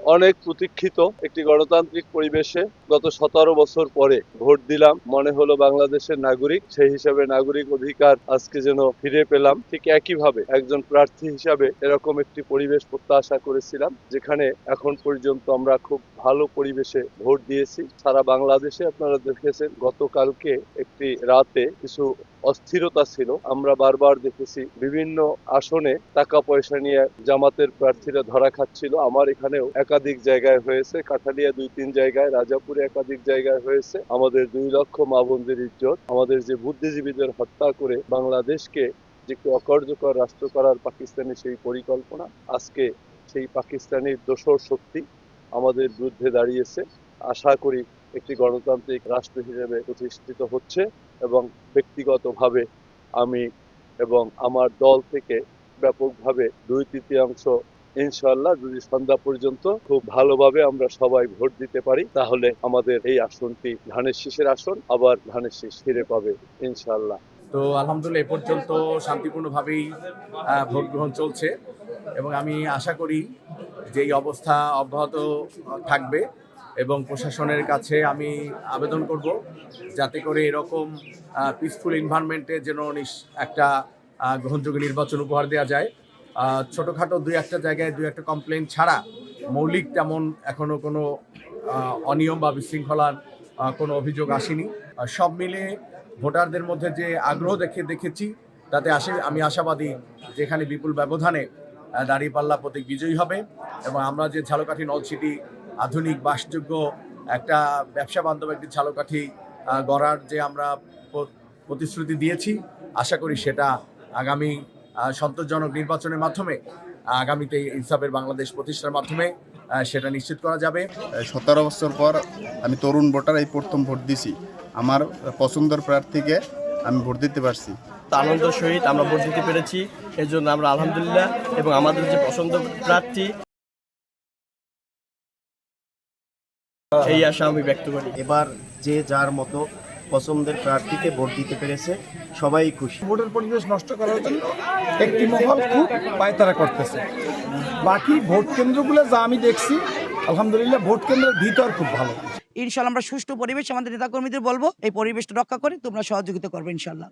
অনেক প্রতীক্ষিত একটি গণতান্ত্রিক পরিবেশে গত 17 বছর পরে ভোট দিলাম। মনে হলো বাংলাদেশের নাগরিক, সেই হিসাবে নাগরিক অধিকার আজকে যেন ফিরে পেলাম। ঠিক একইভাবে একজন প্রার্থী হিসাবে এরকম একটি পরিবেশ প্রত্যাশা করেছিলাম, যেখানে এখন পর্যন্ত আমরা খুব ভালো পরিবেশে ভোট দিয়েছি। সারা বাংলাদেশে আপনারা দেখেছেন গতকালকে একটি রাতে কিছু অস্থিরতা ছিল। আমরা বারবার দেখেছি বিভিন্ন আসনে টাকা পয়সা নিয়ে জামাতের প্রার্থীরা ধরা খাচ্ছিল। আমার এখানেও একাধিক জায়গায় হয়েছে, কাঠালিয়া 2-3 জায়গায়, রাজাপুরে একাধিক জায়গায় হয়েছে। আমাদের 2 লক্ষ মা বোনদের ইজ্জত, আমাদের যে বুদ্ধিজীবীদের হত্যা করে বাংলাদেশকে যে একটি অকার্যকর রাষ্ট্র করার পাকিস্তানি সেই পরিকল্পনা, আজকে সেই পাকিস্তানি দোসর শক্তি আমাদের বিরুদ্ধে দাঁড়িয়েছে। আশা করি একটি গণতান্ত্রিক রাষ্ট্র হিসেবে প্রতিষ্ঠিত হচ্ছে এবং ব্যক্তিগতভাবে আমি এবং আমার দল থেকে ব্যাপকভাবে 2/3 ইনশাআল্লাহ যদি সন্ধ্যা পর্যন্ত খুব ভালোভাবে আমরা সবাই ভোট দিতে পারি, তাহলে আমাদের এই আসনটি ধানের শীষের আসন, আবার ধানের শীষ ফিরে পাবে ইনশাআল্লাহ। তো আলহামদুলিল্লাহ এ পর্যন্ত শান্তিপূর্ণভাবেই ভোট গ্রহণ চলছে এবং আমি আশা করি যে এই অবস্থা অব্যাহত থাকবে এবং প্রশাসনের কাছে আমি আবেদন করব যাতে করে এরকম পিসফুল এনভায়রনমেন্টে যেন একটা গ্রহণযোগ্য নির্বাচন উপহার দেওয়া যায়। ছোটোখাটো 2-1 জায়গায় 2-1 কমপ্লেন ছাড়া মৌলিক তেমন এখনও কোনো অনিয়ম বা বিশৃঙ্খলার কোনো অভিযোগ আসেনি। সব মিলে ভোটারদের মধ্যে যে আগ্রহ দেখেছি তাতে আমি আশাবাদী যেখানে বিপুল ব্যবধানে দাঁড়িপাল্লা প্রতীক বিজয়ী হবে এবং আমরা যে ঝালকাঠি নলছিটি আধুনিক বাসযোগ্য একটা ব্যবসা বান্ধব একটি ঝালকাঠি গড়ার যে আমরা প্রতিশ্রুতি দিয়েছি, আশা করি সেটা আগামী সন্তোষজনক নির্বাচনের মাধ্যমে আগামীতে ইনসাফের বাংলাদেশ প্রতিষ্ঠার মাধ্যমে সেটা নিশ্চিত করা যাবে। 17 বছর পর আমি তরুণ ভোটার, এই প্রথম ভোট দিছি। আমার পছন্দের প্রার্থীকে আমি ভোট দিতে পারছি। আনন্দের সহিত আমরা ভোট দিতে পেরেছি, এর জন্য আমরা আলহামদুলিল্লাহ। এবং আমাদের যে পছন্দ প্রার্থী, এই আশা আমি ব্যক্ত করি। এবার যে যার মতো পছন্দের প্রার্থীকে ভোট দিতে পেরেছে, সবাই খুশি। ভোটের পরিবেশ নষ্ট করার জন্য একটি মহল খুব পায়তারা করতেছে। বাকি ভোট কেন্দ্রগুলো যা আমি দেখছি, আলহামদুলিল্লাহ ভোট কেন্দ্রের ভিতর খুব ভালো। ইনশাআল্লাহ আমরা সুষ্ঠু পরিবেশ আমাদের নেতাকর্মীদের বলবো এই পরিবেশটা রক্ষা করে তোমরা সহযোগিতা করবে ইনশাআল্লাহ।